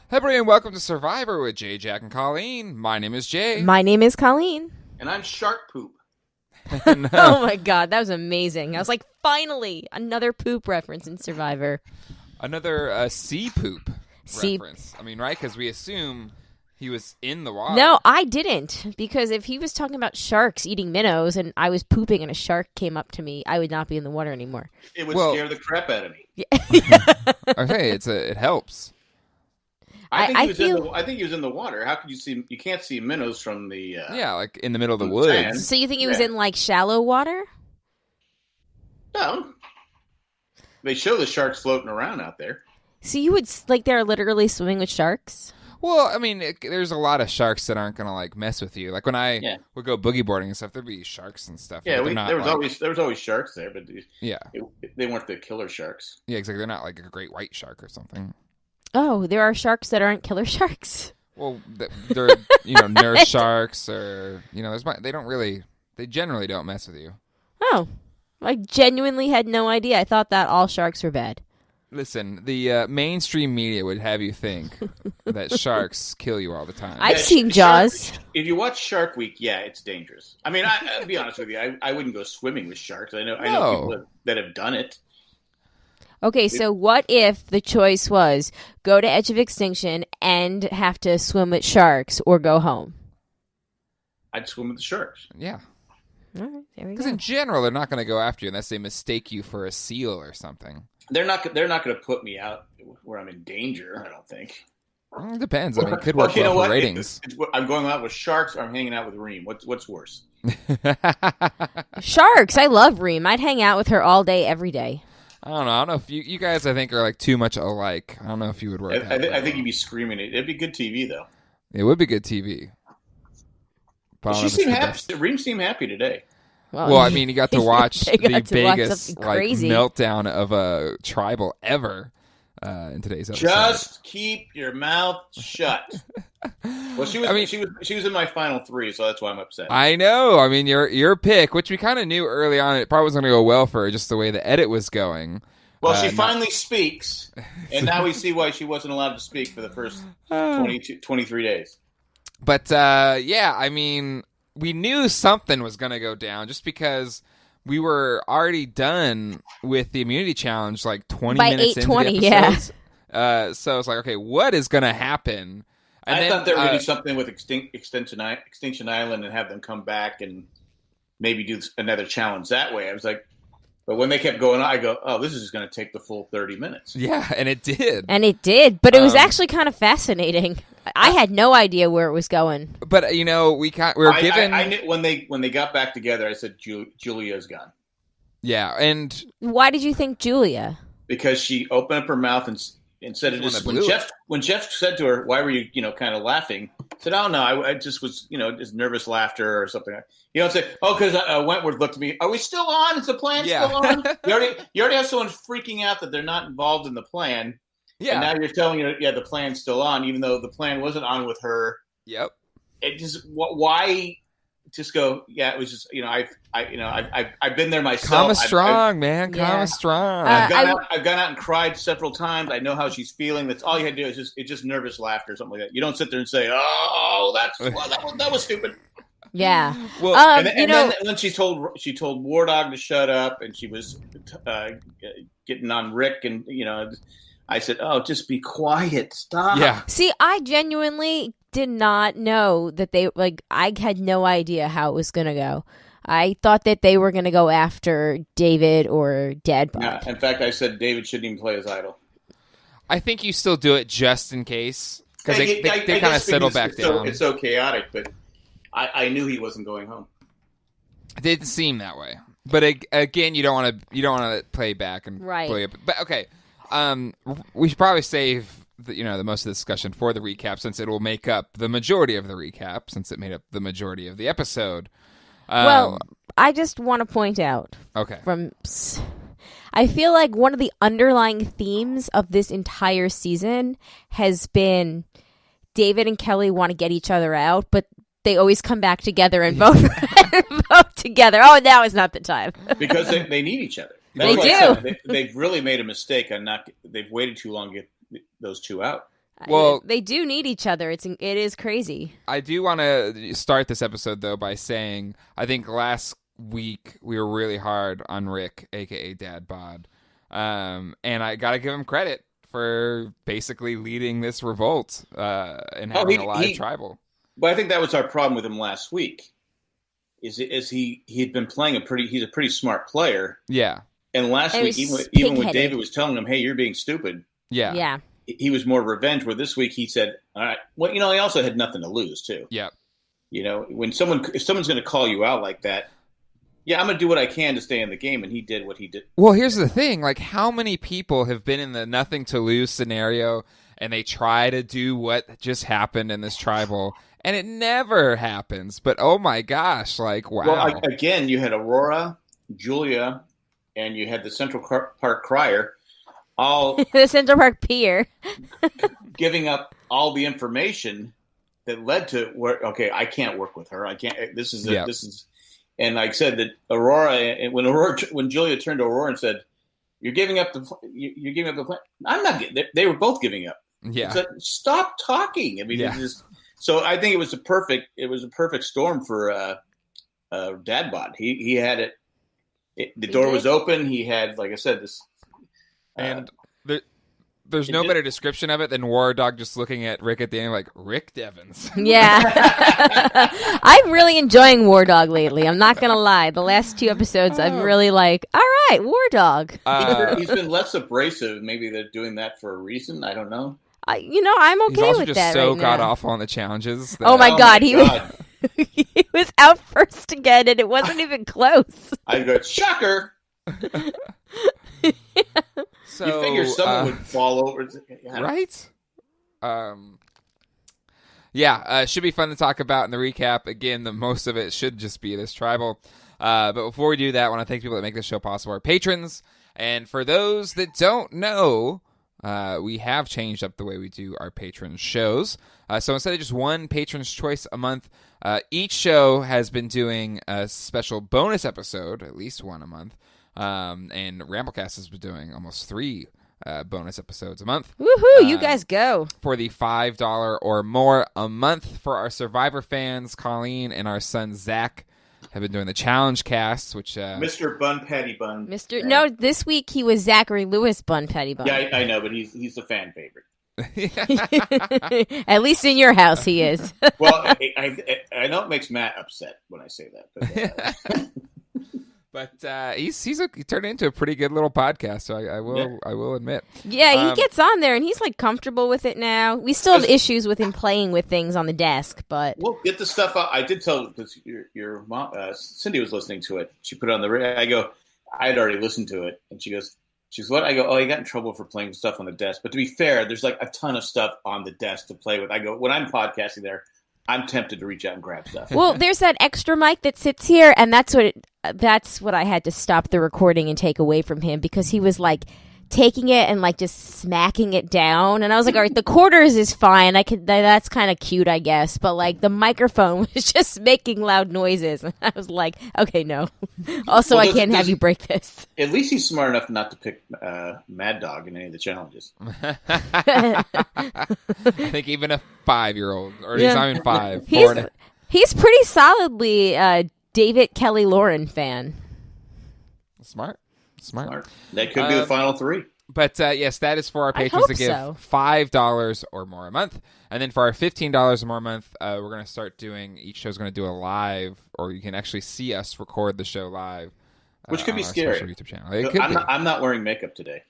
Hey, everybody, and welcome to Survivor with Jay, Jack, and Colleen. My name is Jay. My name is Colleen. And I'm Shark Poop. No. Oh my god, that was amazing. I was like, finally, another poop reference in Survivor. Another sea poop reference. I mean, right? Because we assume he was in the water. No, I didn't. Because if he was talking about sharks eating minnows and I was pooping and a shark came up to me, I would not be in the water anymore. It would scare the crap out of me. Okay, it helps. I think he was in the water. How could you see? You can't see minnows from the. Like in the middle of the woods. Sand. So you think he was in like shallow water? No. They show the sharks floating around out there. So you would like they're literally swimming with sharks? Well, I mean, there's a lot of sharks that aren't gonna like mess with you. Like when I would go boogie boarding and stuff, there'd be sharks and stuff. Yeah, there was always sharks there, but they weren't the killer sharks. Yeah, exactly. They're not like a great white shark or something. Oh, there are sharks that aren't killer sharks. Well, they're nurse sharks, or they generally don't mess with you. Oh, I genuinely had no idea. I thought that all sharks were bad. Listen, the mainstream media would have you think that sharks kill you all the time. I've seen Jaws. If you watch Shark Week, it's dangerous. I mean, I'll be honest with you. I wouldn't go swimming with sharks. I know people that have done it. Okay, so what if the choice was go to Edge of Extinction and have to swim with sharks or go home? I'd swim with the sharks. Yeah. All right, there we go. Because in general, they're not going to go after you unless they mistake you for a seal or something. They're not going to put me out where I'm in danger, I don't think. Well, it depends. I mean, it could work well for ratings. I'm going out with sharks or I'm hanging out with Reem. What's worse? Sharks. I love Reem. I'd hang out with her all day, every day. I don't know if you guys, I think, are like too much alike. I don't know if you would work out. I think you'd be screaming it. It'd be good TV, though. It would be good TV. She seemed happy. Reem seemed happy today. Well, I mean, you got to watch the biggest crazy meltdown of a tribal ever in today's episode. Just keep your mouth shut. Well, she was in my final three, so that's why I'm upset. I know. I mean, your pick, which we kind of knew early on, it probably wasn't going to go well for her, just the way the edit was going. Well, she finally speaks, and now we see why she wasn't allowed to speak for the first 23 days. But, I mean, we knew something was going to go down just because we were already done with the immunity challenge like 20 minutes into the episode. Yeah. So it's like, okay, what is going to happen? And I thought they were going to do something with Extinction Island and have them come back and maybe do another challenge that way. I was like, but when they kept going on, I go, oh, this is just going to take the full 30 minutes. Yeah, and it did. But it was actually kind is fascinating. I had no idea where it was going. But we were given. I knew when they got back together. I said Julia's gone. Yeah, and why did you think Julia? Because she opened up her mouth and said it just when Jeff said to her, "Why were you kind of laughing?" I said, "Oh no, I just was just nervous laughter or something." You don't say, "Oh, because Wentworth looked at me. Are we still on? Is the plan still on?" You already have someone freaking out that they're not involved in the plan. Yeah. And now you're telling her, the plan's still on, even though the plan wasn't on with her. Yep. It just why just go? Yeah, it was just I've been there myself. Kama strong, man. Kama strong. I've gone out and cried several times. I know how she's feeling. That's all you had to do is just nervous laughter or something like that. You don't sit there and say, "Oh, that was stupid." Yeah. Well, and then she told War Dog to shut up, and she was getting on Rick, and I said, "Oh, just be quiet. Stop." Yeah. See, I genuinely did not know that I had no idea how it was going to go. I thought that they were going to go after David or Deadbot. Yeah, in fact, I said David shouldn't even play as idol. I think you still do it just in case because they kind of settle back down. It's so chaotic, but I knew he wasn't going home. It didn't seem that way, but again, you don't want to play back and play it. But okay, we should probably save the most of the discussion for the recap since it will make up the majority of the recap since it made up the majority of the episode. Well, I just want to point out. Okay. I feel like one of the underlying themes of this entire season has been David and Kelly want to get each other out, but they always come back together and vote together. Oh, now is not the time. Because they need each other. They do. They've really made a mistake on they've waited too long to get those two out. Well, they do need each other. It is crazy. I do want to start this episode, though, by saying I think last week we were really hard on Rick, a.k.a. Dad Bod. And I got to give him credit for basically leading this revolt and having a live tribal. But I think that was our problem with him last week. Is he had been playing he's a pretty smart player. Yeah. And last week, even when David was telling him, hey, you're being stupid. Yeah. Yeah. He was more revenge, where this week he said, all right, well, he also had nothing to lose, too. Yeah. If someone's going to call you out like that, yeah, I'm going to do what I can to stay in the game, and he did what he did. Well, here's the thing. Like, how many people have been in the nothing to lose scenario, and they try to do what just happened in this tribal, and it never happens? But, oh, my gosh, like, wow. Well, again, you had Aurora, Julia, and you had the Central Park Crier, all the Central Park Pier giving up all the information that led to where, okay, I can't work with her. I can't. This is. And like I said, that Aurora, when Julia turned to Aurora and said, "You're giving up the plan." I'm not. They were both giving up. Yeah. Said, stop talking. I mean, so I think it was a perfect storm for Dad Bod. He had it. The door was open. He had, like I said, this. And there's no better description of it than War Dog just looking at Rick at the end like, Rick Devens. Yeah. I'm really enjoying War Dog lately. I'm not going to lie. The last 2 episodes, I'm really like, all right, War Dog. He's been less abrasive. Maybe they're doing that for a reason. I don't know. I'm okay with that. He's also just so god-awful on the challenges. Oh, my God. He was out first again, and it wasn't even close. I go, shocker. So, you figure someone would fall over. Right? Should be fun to talk about in the recap. Again, the most of it should just be this tribal. But before we do that, I want to thank people that make this show possible, our patrons. And for those that don't know, we have changed up the way we do our patron shows. So instead of just one patron's choice a month, each show has been doing a special bonus episode, at least one a month. And Ramblecast has been doing almost 3 bonus episodes a month. Woohoo! You guys go. For the $5 or more a month. For our Survivor fans, Colleen and our son Zach have been doing the challenge casts, which Mr. Bun Patty Bun. No, this week he was Zachary Lewis Bun Patty Bun. Yeah, I know, but he's the fan favorite. At least in your house, he is. Well, I know it makes Matt upset when I say that. But he turned into a pretty good little podcast, so I will admit. Yeah, he gets on there and he's like comfortable with it now. We still have issues with him playing with things on the desk, but we'll get the stuff out. I did tell, because your mom, Cindy, was listening to it. She put it on the radio. I go, I had already listened to it, and she's what? I go, oh, you got in trouble for playing stuff on the desk. But to be fair, there's like a ton of stuff on the desk to play with. I go, when I'm podcasting there, I'm tempted to reach out and grab stuff. Well, there's that extra mic that sits here, and that's what I had to stop the recording and take away from him, because he was like taking it and like just smacking it down, and I was like, all right, the quarters is fine. That's kind of cute, I guess, but like the microphone was just making loud noises, and I was like, okay, no. Also, I can't have you break this. At least he's smart enough not to pick Mad Dog in any of the challenges. I think even a 5-year-old, or he's not even 5. He's pretty solidly David Kelly Lauren fan. Smart. That could be the final 3. But yes, that is for our patrons that give $5 or more a month. And then for our $15 or more a month, we're going to start doing, each show's going to do a live, or you can actually see us record the show live. Which could be scary. YouTube channel. It could be. I'm not wearing makeup today.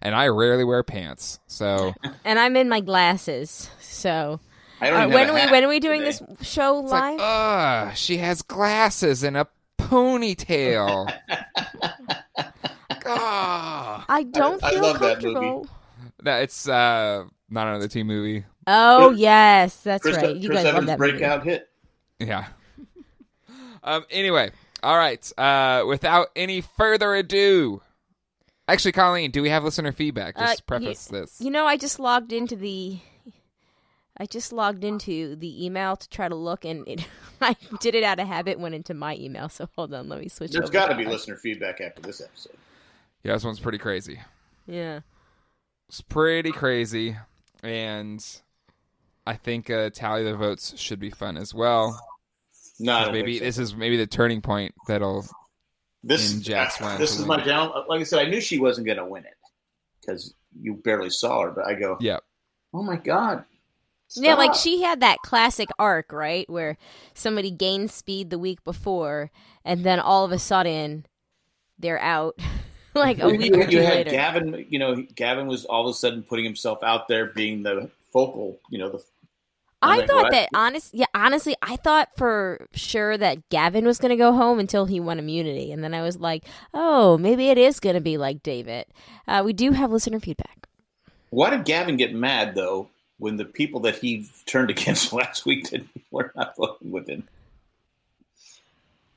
And I rarely wear pants, so. And I'm in my glasses, so. I don't when are we doing this show live? Like, she has glasses and a ponytail. I don't feel comfortable. No, it's not another teen movie. Oh, yes, that's right. You Chris guys love Evans' that breakout movie. hit. Yeah. Anyway, all right. Without any further ado, actually, Colleen, do we have listener feedback? Just preface this. I just logged into the email to try to look, and I did it out of habit. Went into my email, so hold on, let me switch. There's got to be listener feedback after this episode. Yeah, this one's pretty crazy. Yeah, it's pretty crazy, and I think tally the votes should be fun as well. No, maybe this is the turning point that'll end Jack's win. This is my down. Like I said, I knew she wasn't going to win it because you barely saw her. But I go, yeah. Oh my God. Stop. Yeah, like she had that classic arc, right, where somebody gained speed the week before, and then all of a sudden they're out. Like a week or two later. Gavin, Gavin was all of a sudden putting himself out there, being the focal, I thought that honestly, I thought for sure that Gavin was going to go home until he won immunity, and then I was like, oh, maybe it is going to be like David. We do have listener feedback. Why did Gavin get mad though when the people that he turned against last week were not voting with him?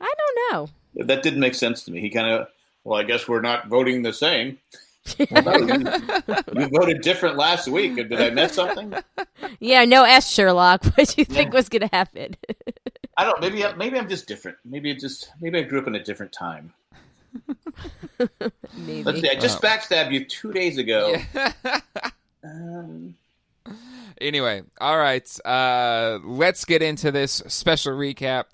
I don't know. That didn't make sense to me. He kind of, I guess we're not voting the same. You voted different last week. Did I miss something? Yeah, no S, Sherlock. What do you think was going to happen? I don't. Maybe I'm just different. Maybe I grew up in a different time. Maybe. Let's see. I just backstabbed you 2 days ago. Yeah. Anyway, all right. Let's get into this special recap.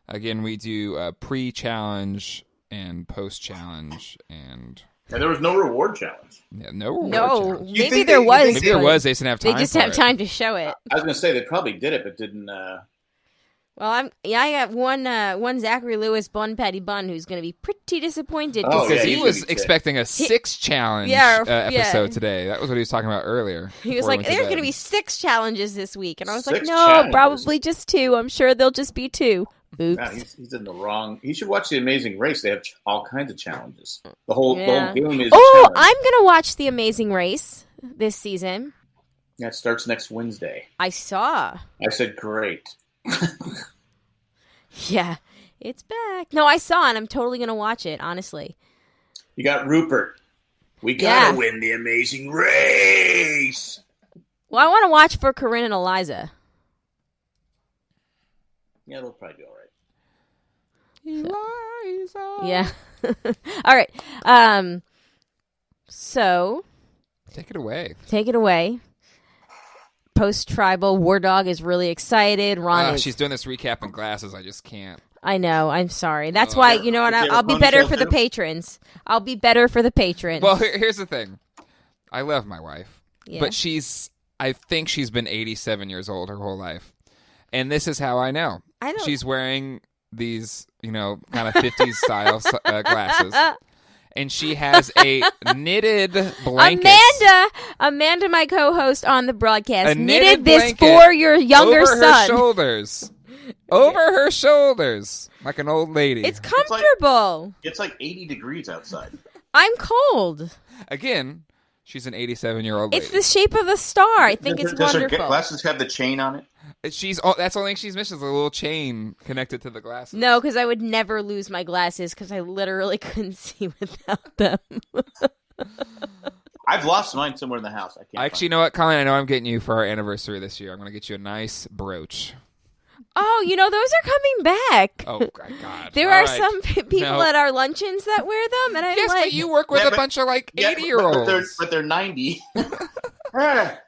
Again, we do pre-challenge and post-challenge, and there was no reward challenge. Yeah, no reward challenge. Maybe there was. Maybe there was. They just didn't have time. They just have time to show it. I was going to say they probably did it, but didn't. Well, I got one Zachary Lewis Bun Patty Bun who's going to be pretty disappointed. Because he was expecting a 6 challenge episode today. That was what he was talking about earlier. He was like, "There's going to be 6 challenges this week," and I was like, "No, challenges. Probably just 2. I'm sure they'll just be 2." Oops. No, he's in the wrong. He should watch The Amazing Race. They have all kinds of challenges. The whole game is. Oh, I'm going to watch The Amazing Race this season. That starts next Wednesday. I saw. I said, great. Yeah, it's back. No, I saw, and I'm totally going to watch it, honestly. You got Rupert. We got to win The Amazing Race. Well, I want to watch for Corinne and Eliza. Yeah, they'll probably be all right. Eliza. Yeah. All right. So. Take it away. Post-tribal, War Dog is really excited. Ron she's doing this recap in glasses. I just can't. I know. I'm sorry. That's why, you know what? I'll be better for the patrons. I'll be better for the patrons. Well, here's the thing. I love my wife. Yeah. But I think she's been 87 years old her whole life. And this is how I know. She's wearing these, kind of 50s style glasses. And she has a knitted blanket. Amanda, my co-host on the broadcast, knitted this for your younger son. Over her shoulders. Like an old lady. It's comfortable. It's like 80 degrees outside. I'm cold. Again, she's an 87-year-old lady. It's the shape of a star. I think it's wonderful. Does her glasses have the chain on it? That's the only thing she's missing is a little chain connected to the glasses. No, because I would never lose my glasses because I literally couldn't see without them. I've lost mine somewhere in the house. Actually, you know what, Colleen? I know I'm getting you for our anniversary this year. I'm going to get you a nice brooch. Oh, those are coming back. Oh, my God. There are some people at our luncheons that wear them, and I'm yes, but you work with a bunch of, 80-year-olds. But they're 90. I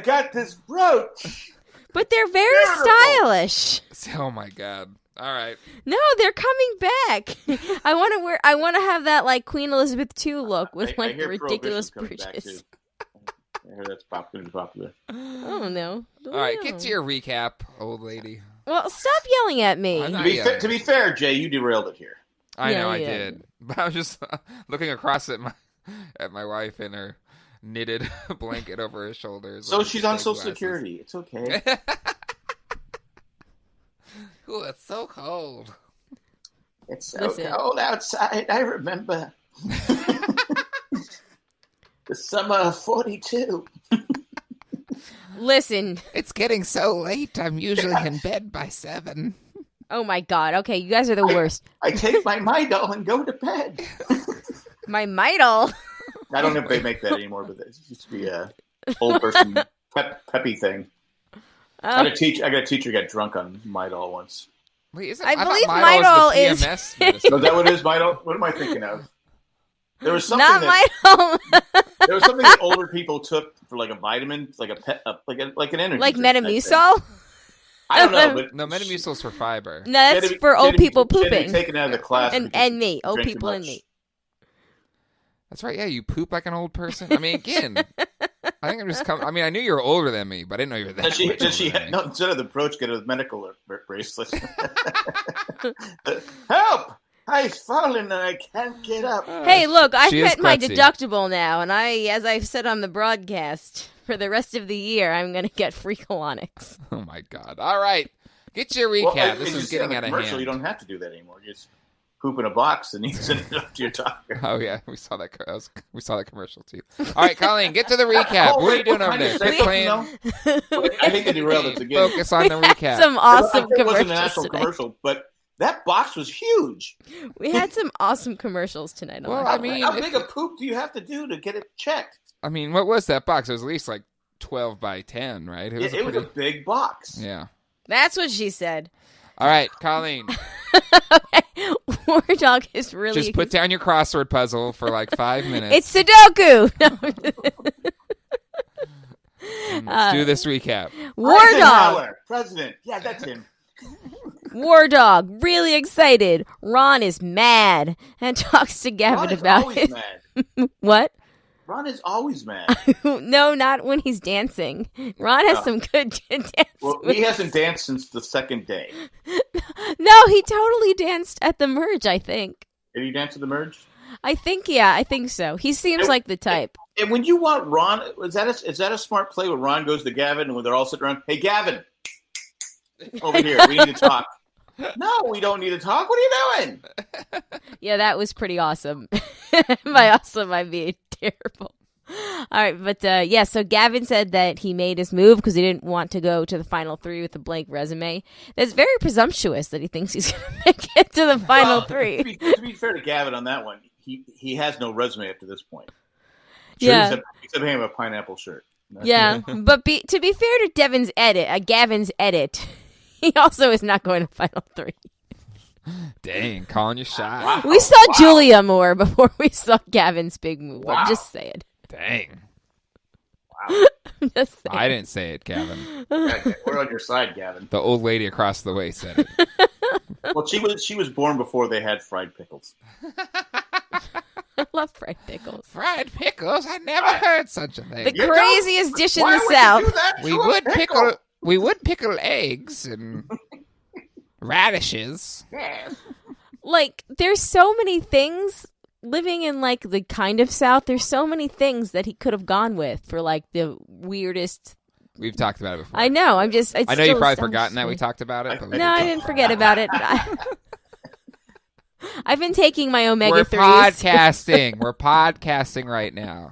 got this brooch. But they're very stylish. Oh, my God. All right. No, they're coming back. I want to have that, Queen Elizabeth II look with, ridiculous breeches. I heard that's going to be popular. Oh, no. All right, get to your recap, old lady. Well, stop yelling at me. To be fair, Jay, you derailed it here. I know I did. But I was just looking across at my wife and her knitted blanket over her shoulders. So she's on Social Security. It's okay. Ooh, it's so cold. It's so cold outside. I remember the summer of 42. Listen. It's getting so late. I'm usually in bed by 7. Oh my God. Okay, you guys are the worst. I take my Midol and go to bed. My Midol? I don't know if they make that anymore, but it used to be a old person peppy thing. I got a teacher got drunk on Midol once. Wait, I believe Midol is PMS medicine. Is that what it is, Midol? What am I thinking of? There was something not Midol. There was something that older people took for like a vitamin, like an energy, like Metamucil. I don't know, but no, Metamucil's for fiber. No, that's for old people pooping. Taken out of the class, and me, old people and me. That's right. Yeah, you poop like an old person. I mean, again, I think I'm just coming. I mean, I knew you were older than me, but I didn't know you were that. Did she no, instead of the brooch, get a medical bracelet? Help! I've fallen and I can't get up. Hey, look, I've met my deductible now, and as I've said on the broadcast, for the rest of the year, I'm going to get free colonics. Oh my God! All right, get your recap. Well, this is getting out of hand. You don't have to do that anymore. You just poop in a box and you send it up to your doctor. Oh yeah, we saw that. We saw that commercial too. All right, Colleen, get to the recap. What are you doing over there? Quit playing. I hate to derail this again. Focus on the recap. Some awesome commercials. It wasn't an actual commercial, but that box was huge. We had some awesome commercials tonight. Well, I mean, how big a poop do you have to do to get it checked? I mean, what was that box? It was at least like 12 by 10, right? It was a big box. Yeah. That's what she said. All right, Colleen. Okay. War Dog is really... Just put down your crossword puzzle for like 5 minutes. It's Sudoku! Let's do this recap. War Dog! President. Yeah, that's him. War Dog, really excited. Ron is mad and talks to Gavin about it. Mad. What? Ron is always mad. No, not when he's dancing. Ron has some good dance. Well, he hasn't danced since the second day. No, he totally danced at the merge, I think. Did he dance at the merge? I think so. He seems like the type. And when you want Ron, is that a smart play when Ron goes to Gavin and when they're all sitting around, hey, Gavin, over here, we need to talk. No, we don't need to talk. What are you doing? Yeah, that was pretty awesome. By awesome, I mean terrible. All right, but so Gavin said that he made his move because he didn't want to go to the final 3 with a blank resume. That's very presumptuous that he thinks he's going to make it to the final 3. To be fair to Gavin on that one, he has no resume up to this point. Sure, yeah. Except having a pineapple shirt. Yeah, but to be fair to Gavin's edit, he also is not going to final 3. Dang, calling your shot. Wow, we saw Julia more before we saw Gavin's big move. Wow. I'm just saying. Dang. Wow. Just saying. I didn't say it, Gavin. We're on your side, Gavin. The old lady across the way said it. Well, she was born before they had fried pickles. I love fried pickles. Fried pickles? I never heard such a thing. The craziest dish in the South. We would pickle eggs and radishes. Yes. Like, there's so many things living in, like, the kind of South. There's so many things that he could have gone with for, like, the weirdest. We've talked about it before. I know. I know you've probably forgotten that we talked about it. No, I didn't forget about it. I've been taking my omega-3s. We're podcasting right now.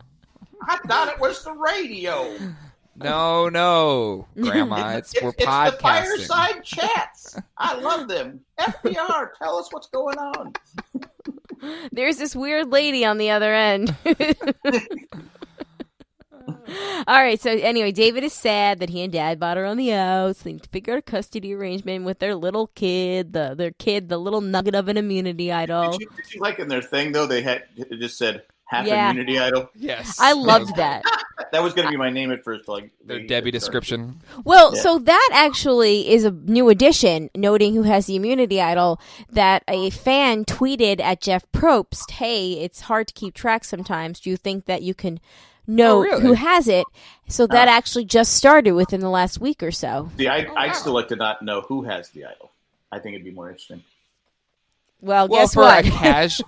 I thought it was the radio. No, Grandma. We're podcasting. It's the fireside chats. I love them. FDR, tell us what's going on. There's this weird lady on the other end. All right, so anyway, David is sad that he and Dad bought her on the outs. They need to figure out a custody arrangement with their little kid, the little nugget of an immunity idol. Did you like in their thing, though, it just said half immunity idol? Yes. I loved that. That was going to be my name at first. Their Debbie description. Well, so that actually is a new addition, noting who has the immunity idol, that a fan tweeted at Jeff Probst, hey, it's hard to keep track sometimes. Do you think that you can know who has it? So that actually just started within the last week or so. See, I'd still like to not know who has the idol. I think it'd be more interesting. Well, guess what?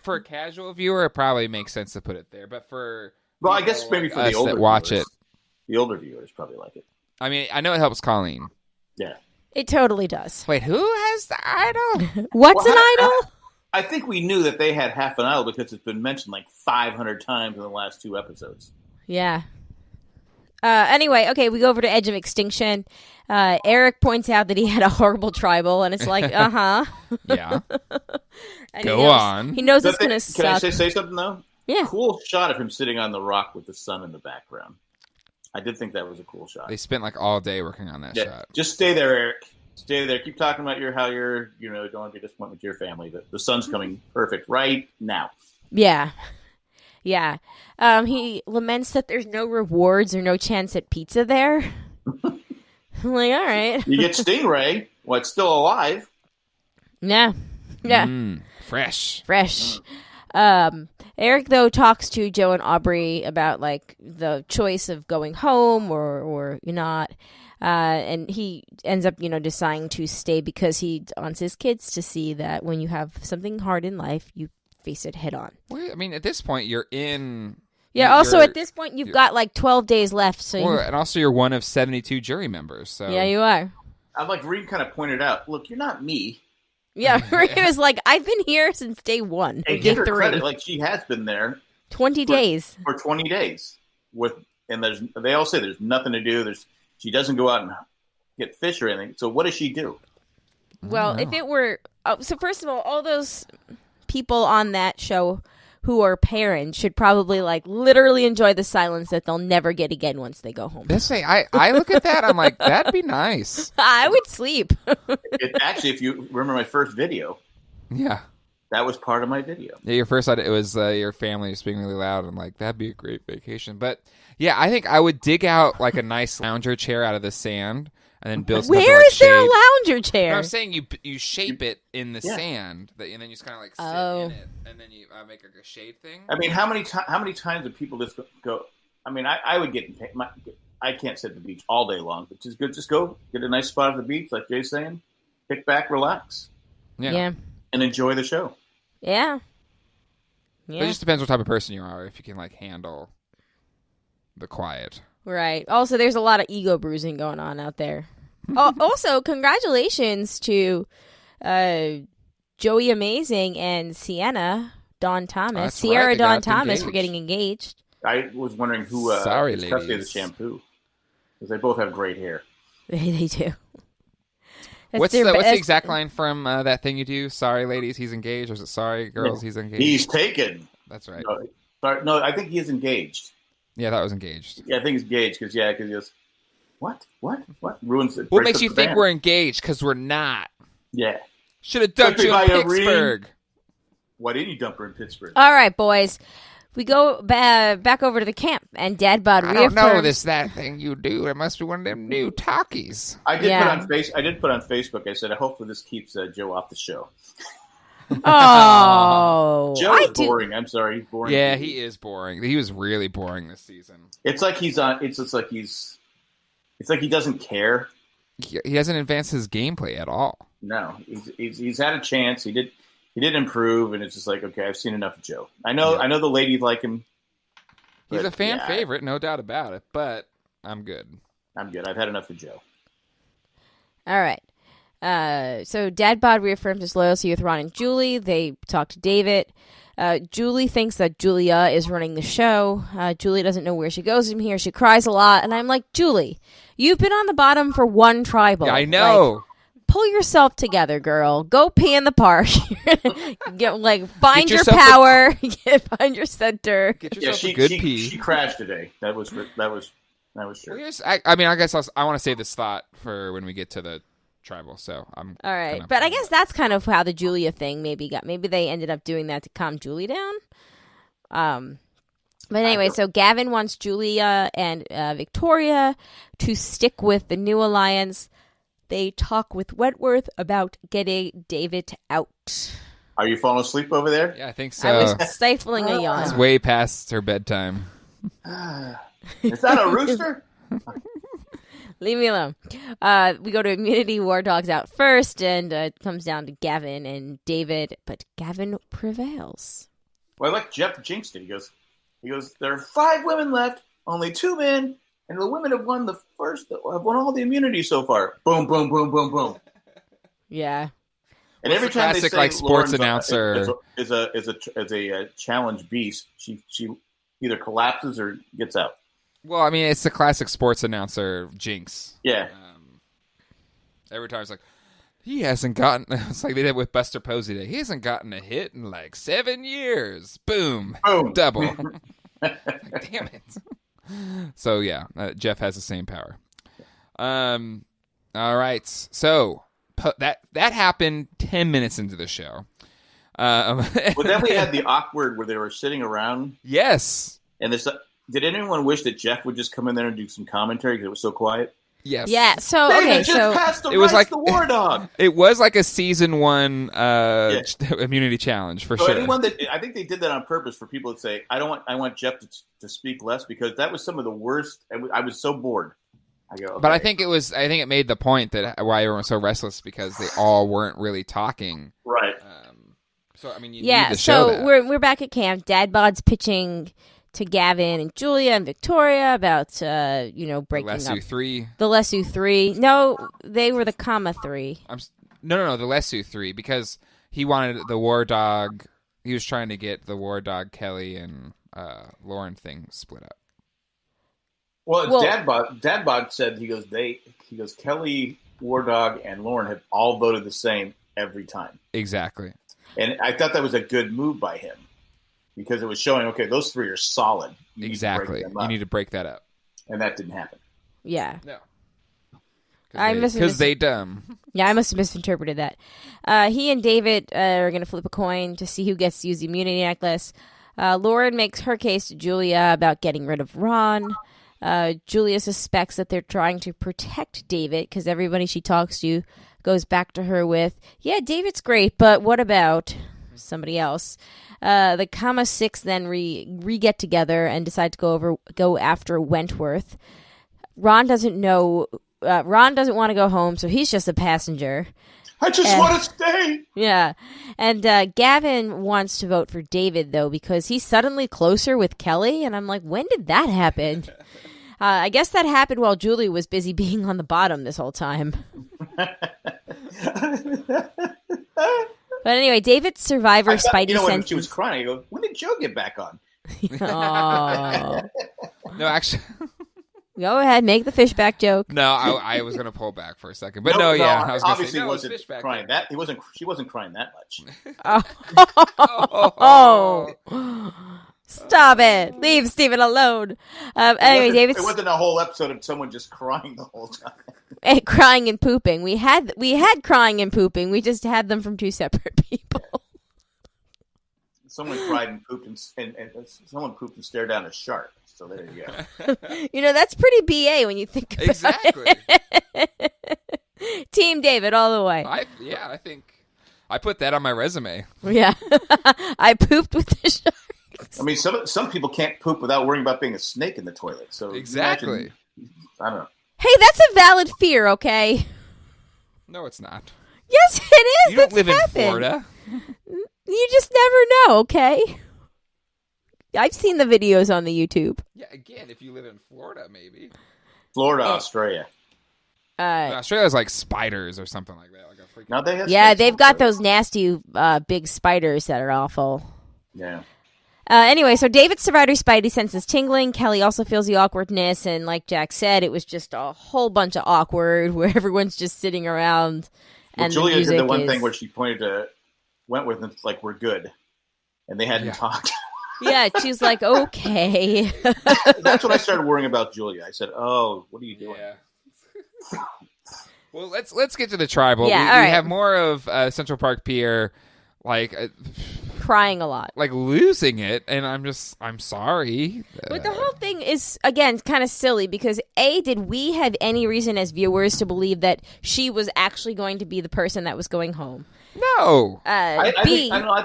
For a casual viewer, it probably makes sense to put it there. But I guess maybe for the older watch viewers, it. The older viewers probably like it. I mean, I know it helps Colleen. Yeah. It totally does. Wait, who has the idol? What's an idol? I think we knew that they had half an idol because it's been mentioned like 500 times in the last 2 episodes. Yeah. Anyway, okay, we go over to Edge of Extinction. Eric points out that he had a horrible tribal, and it's like, Yeah. Go on. He knows it's going to suck. Can I say something, though? Yeah. Cool shot of him sitting on the rock with the sun in the background. I did think that was a cool shot. They spent like all day working on that shot. Just stay there, Eric. Stay there. Keep talking about how you're going to be disappointed with your family. The sun's coming perfect right now. Yeah. Yeah. He laments that there's no rewards or no chance at pizza there. I'm like, all right. You get Stingray. Well, it's still alive. Yeah. Yeah. Fresh. Eric, though, talks to Joe and Aubrey about, like, the choice of going home or not. And he ends up, deciding to stay because he wants his kids to see that when you have something hard in life, you face it head on. Well, I mean, at this point, you're in... Yeah, also at this point, you've got like 12 days left. So and also you're one of 72 jury members. So yeah, you are. I like Reed kind of pointed out, look, you're not me. Yeah, Reed was like, I've been here since day one. And give her credit, like she has been there 20 days. For 20 days. They all say there's nothing to do. She doesn't go out and get fish or anything. So what does she do? Well, if it were... so first of all those people on that show who are parents should probably like literally enjoy the silence that they'll never get again once they go home. I look at that, I'm like, that'd be nice. I would sleep. Actually, if you remember my first video, yeah, that was part of my video. Yeah, your first it was your family just being really loud. I'm like, that'd be a great vacation. But yeah, I think I would dig out like a nice lounger chair out of the sand and then build. Where is there a lounger chair? No, I'm saying you shape it in the sand, and then you just kind of like sit in it, and then you make like a shade thing. I mean, how many times do people just go? I mean, I would get. I can't sit at the beach all day long, but just go get a nice spot at the beach, like Jay's saying, kick back, relax, yeah, and enjoy the show. Yeah. But it just depends what type of person you are. If you can like handle the quiet. Right. Also, there's a lot of ego bruising going on out there. Also, congratulations to Joey Amazing and Sienna Dawn Thomas. Sierra Dawn Thomas for getting engaged. I was wondering who is custody of the shampoo. Because they both have great hair. They do. What's the exact line from that thing you do? Sorry, ladies, he's engaged. Or is it sorry, girls, he's engaged? He's taken. That's right. No, I think he is engaged. Yeah, that was engaged. Yeah, I think he's engaged because he goes, what? Ruins it. What makes you think we're engaged? Because we're not. Yeah. Should have dumped you in Pittsburgh. Why didn't you dump her in Pittsburgh? All right, boys. We go back over to the camp, and Dad Bod reaffirms... I don't know that thing you do. It must be one of them new talkies. I did put on Facebook, I said, hopefully this keeps Joe off the show. Oh, Joe is boring. I'm sorry, he's boring. Yeah, he is boring. He was really boring this season. It's like he's on. It's like he doesn't care. He hasn't advanced his gameplay at all. No, he's had a chance. He did improve, and it's just like, okay, I've seen enough of Joe. I know the ladies like him. He's a fan favorite, no doubt about it. But I'm good. I've had enough of Joe. All right. So Dad Bod reaffirms his loyalty with Ron and Julie. They talk to David. Julie thinks that Julia is running the show. Julie doesn't know where she goes from here. She cries a lot. And I'm like, Julie, you've been on the bottom for one tribal. Yeah, I know. Like, pull yourself together, girl. Go pee in the park. Find your power. Find your center. Get yourself a good pee. She crashed today. That was true. I mean, I guess I want to save this thought for when we get to the tribal, so I'm all right. But I guess that's kind of how the Julia thing maybe they ended up doing that to calm Julie down. But anyway, so Gavin wants Julia and Victoria to stick with the new alliance. They talk with Wentworth about getting David out. Are you falling asleep over there? Yeah, I think so. I was stifling a yawn. It's way past her bedtime. Is that a rooster? Leave me alone. We go to Immunity War Dogs out first, and it comes down to Gavin and David, but Gavin prevails. Well, I like Jeff jinxed it. He goes, there are 5 women left, only 2 men, and the women have won all the immunity so far. Boom, boom, boom, boom, boom. Yeah. And every time classic, they say sports Lauren's announcer is a challenge beast, she either collapses or gets out. Well, I mean, it's the classic sports announcer jinx. Yeah. Every time it's like, he hasn't gotten. It's like they did with Buster Posey Day. He hasn't gotten a hit in like 7 years. Boom. Double. Like, damn it. So yeah, Jeff has the same power. All right. So that happened 10 minutes into the show. Well, then we had the awkward where they were sitting around. Yes. And this. Did anyone wish that Jeff would just come in there and do some commentary because it was so quiet? Yes. Yeah. So Just passed it was like the War Dog. It was like a season 1 immunity challenge for sure. Anyone I think they did that on purpose for people to say, I want Jeff to speak less because that was some of the worst. I was so bored. I go, okay. But I think it made the point that why everyone was so restless because they all weren't really talking. Right. So I mean, you need to show that. We're back at camp. Dad Bod's pitching to Gavin and Julia and Victoria about breaking the Lesu up 3. The Lesu 3. No, they were the comma 3. No, the Lesu 3 because he wanted the War Dog. He was trying to get the War Dog Kelly and Lauren thing split up. Well, Dad Bod said he goes Kelly, War Dog, and Lauren have all voted the same every time. Exactly. And I thought that was a good move by him. Because it was showing, okay, those 3 are solid. Exactly. You need to break that up. And that didn't happen. Yeah. No. Because they dumb. Yeah, I must have misinterpreted that. He and David are going to flip a coin to see who gets to use the immunity necklace. Lauren makes her case to Julia about getting rid of Ron. Julia suspects that they're trying to protect David because everybody she talks to goes back to her with, yeah, David's great, but what about somebody else? The comma 6 then re-get together and decide to go after Wentworth. Ron doesn't want to go home, so he's just a passenger. I just want to stay. Yeah. And Gavin wants to vote for David, though, because he's suddenly closer with Kelly. And I'm like, when did that happen? I guess that happened while Julie was busy being on the bottom this whole time. But anyway, David's survivor Spidey senses. When she was crying, I go, when did Joe get back on? Oh. No, actually. Go ahead, make the fishback joke. No, I was going to pull back for a second. But I was obviously say, wasn't crying that. She wasn't crying that much. Oh. Stop it. Leave Steven alone. Anyway, David. It wasn't a whole episode of someone just crying the whole time. And crying and pooping. We had crying and pooping. We just had them from 2 separate people. Someone cried and pooped and someone pooped and stared down a shark. So there you go. That's pretty BA when you think about it. Team David all the way. I think I put that on my resume. Yeah. I pooped with the sharks. I mean, some people can't poop without worrying about being a snake in the toilet. So exactly. I don't know. Hey, that's a valid fear, okay? No, it's not. Yes, it is. You don't live in Florida. You just never know, okay? I've seen the videos on the YouTube. Yeah, again, if you live in Florida, maybe. Florida, Australia. Australia's like spiders or something like that. Like a freaking... No, they have they've got those nasty big spiders that are awful. Yeah. Anyway, so David's survivor Spidey senses tingling. Kelly also feels the awkwardness, and like Jack said, it was just a whole bunch of awkward where everyone's just sitting around. Well, and Julia did the one thing where she pointed to Wentworth and it's like, we're good. And they hadn't talked. Yeah, she's like, okay. That's when I started worrying about Julia. I said, oh, what are you doing? Yeah. Well, let's get to the tribal. Yeah, we have more of Central Park Pier, like crying a lot, like losing it, and I'm sorry. But the whole thing is again kind of silly because did we have any reason as viewers to believe that she was actually going to be the person that was going home? No. I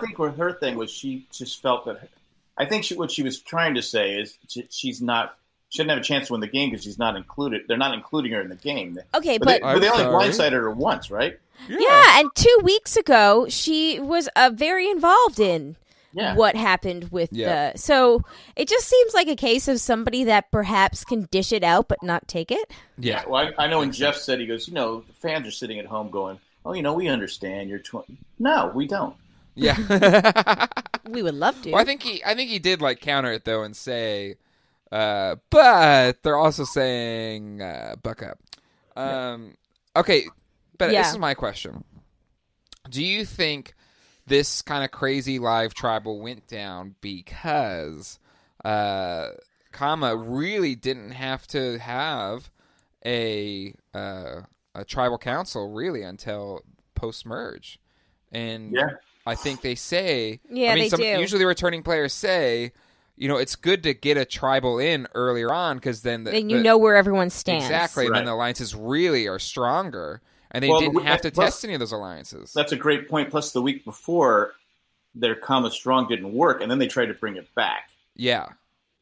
think what her thing was, she just felt that. I think what she was trying to say is she doesn't have a chance to win the game because she's not included. They're not including her in the game. Okay, but they only blindsided her once, right? Yeah, and 2 weeks ago she was very involved in what happened with the. So it just seems like a case of somebody that perhaps can dish it out but not take it. Yeah. Well, I know when Jeff said, he goes, the fans are sitting at home going, oh, we understand. You're 20. No, we don't. Yeah. We would love to. Well, I think he did like counter it though and say, But they're also saying buck up. Okay, but this is my question. Do you think this kind of crazy live tribal went down because Kama really didn't have to have a tribal council really until post-merge? And I think they say... Yeah, they do. Usually returning players say... it's good to get a tribal in earlier on because then... Then you know where everyone stands. Exactly, and then the alliances really are stronger, and they didn't have to test any of those alliances. That's a great point. Plus, the week before, their Kama Strong didn't work, and then they tried to bring it back. Yeah.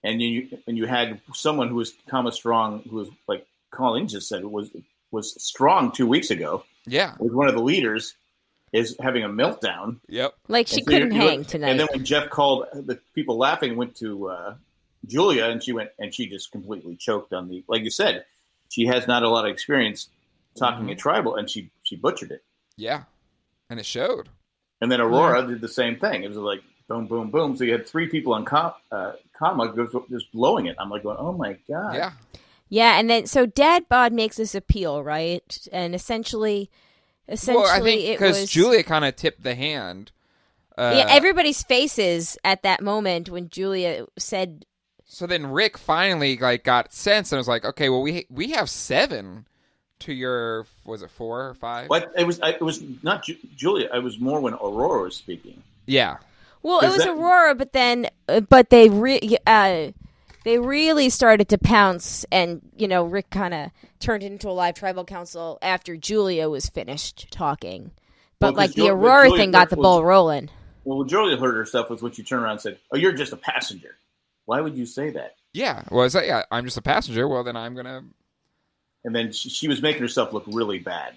And you had someone who was Kama Strong, who was, like Colleen just said, was strong 2 weeks ago. Yeah. Was one of the leaders, is having a meltdown. Yep. Like she couldn't hang tonight. And then when Jeff called, the people laughing went to Julia, and she just completely choked on the, like you said, she has not a lot of experience talking at tribal, and she butchered it. Yeah. And it showed. And then Aurora did the same thing. It was like boom, boom, boom. So you had three people on Kama just blowing it. I'm like going, oh my God. Yeah. Yeah, and then so Dad Bod makes this appeal, right? And essentially well, I think because Julia kind of tipped the hand. Yeah, everybody's faces at that moment when Julia said. So then Rick finally got sense and was like, okay, well we have 7 to your, was it 4 or 5? What it was not Julia. It was more when Aurora was speaking. Yeah. Well, it was Aurora, but they really started to pounce, and Rick kind of turned it into a live tribal council after Julia was finished talking. But the Aurora thing got the ball rolling. Well, when Julia heard herself was when she turned around and said, "Oh, you're just a passenger." Why would you say that? Yeah. Well, it's like, yeah, I'm just a passenger. Well, then I'm gonna. And then she was making herself look really bad.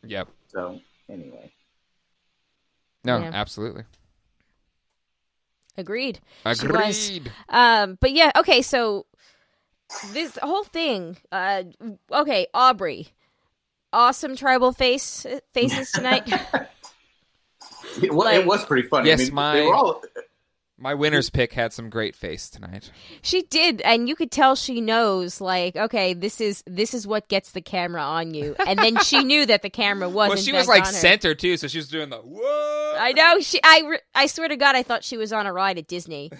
Yep. So anyway. No, absolutely. Agreed. But yeah, okay, so this whole thing, okay, Aubrey, awesome tribal faces tonight. It was pretty funny. Yes, they were all... My winner's pick had some great face tonight. She did, and you could tell she knows, okay, this is what gets the camera on you. And then she knew that the camera wasn't. Well, she was center too, so she was doing the whoa. I know. I swear to God, I thought she was on a ride at Disney.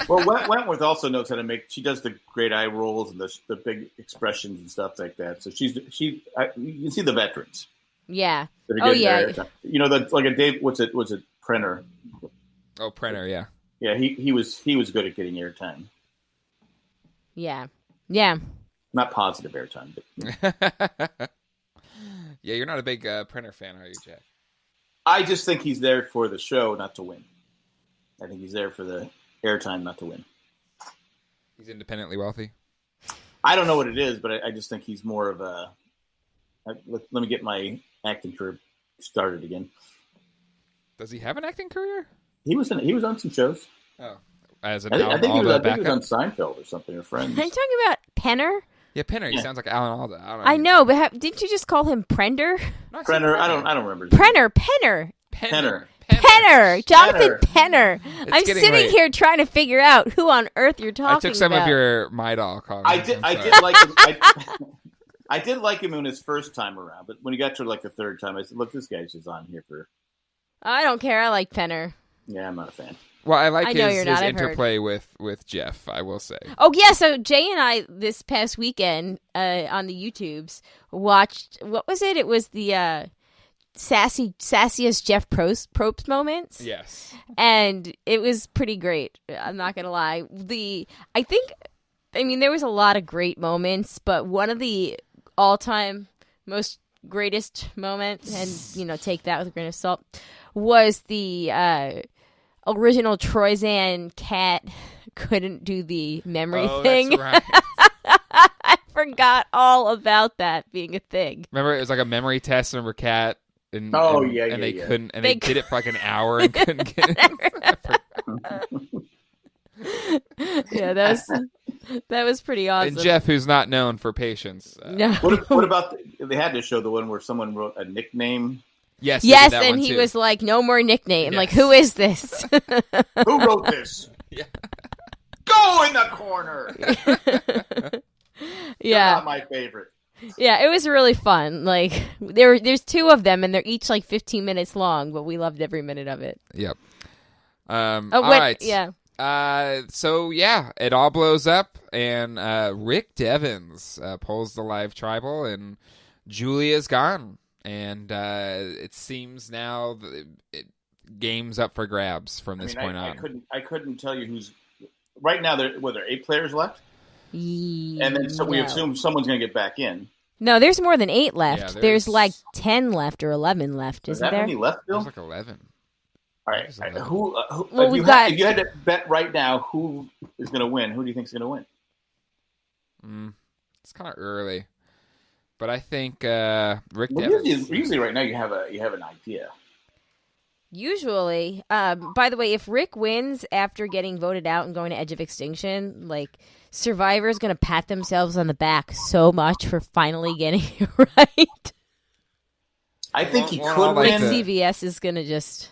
Well, Wentworth also knows how to make. She does the great eye rolls and the big expressions and stuff like that. So you can see the veterans. Yeah. Oh yeah. Like a Dave. What's it? Prenner. Oh, Prenner. Yeah. Yeah, he was good at getting airtime. Yeah. Yeah. Not positive airtime, but yeah, you're not a big Printer fan, are you, Jack? I just think he's there for the show, not to win. I think he's there for the airtime, not to win. He's independently wealthy? I don't know what it is, but I just think he's more of a... Let me get my acting career started again. Does he have an acting career? He was on some shows. Oh, as an I think he was on Seinfeld or something, or Friends. Are you talking about Penner? Yeah, Penner. He sounds like Alan Alda. I know, but didn't you just call him Prender? Prenner. I don't remember. Penner. Jonathan Penner. I'm sitting here trying to figure out who on earth you're talking about. I took some of your Midol calls. I did like him. I did like him in his first time around, but when he got to the third time, I said, "Look, this guy's just on here for." I don't care. I like Penner. Yeah, I'm not a fan. Well, I like his interplay with Jeff, I will say. Oh, yeah, so Jay and I, this past weekend, on the YouTubes, watched, what was it? It was the sassiest Jeff Probst moments. Yes. And it was pretty great, I'm not going to lie. There was a lot of great moments, but one of the all-time most greatest moments, and, take that with a grain of salt, was the original Troyzan cat couldn't do the memory thing. That's right. I forgot all about that being a thing. Remember, it was like a memory test. Remember, cat. And they couldn't, and they did it for an hour and couldn't get it. Yeah, that was pretty awesome. And Jeff, who's not known for patience. No. What about they had to show the one where someone wrote a nickname? Yes, and he was like, "No more nickname." Yes. Like, who is this? Who wrote this? Yeah. Go going a corner. Yeah, not my favorite. Yeah, it was really fun. Like there's two of them, and they're each like 15 minutes long, but we loved every minute of it. Yep. All right. Yeah. So yeah, it all blows up, and Rick Devens pulls the live tribal, and Julia's gone, and it seems now game's up for grabs from this point on. I couldn't tell you who's right now. There 8 players left, and then so we assume someone's going to get back in. No, there's more than 8 left. Yeah, there's like 10 left or 11 left. Isn't there? Many left, Bill? There's like 11. All right. Who well, if you had to bet right now who is going to win, who do you think is going to win? It's kind of early, but I think Rick Devens. Usually, right now you have an idea. Usually, by the way, if Rick wins after getting voted out and going to Edge of Extinction, like Survivor is going to pat themselves on the back so much for finally getting it right. I think he could win. CVS is going to just.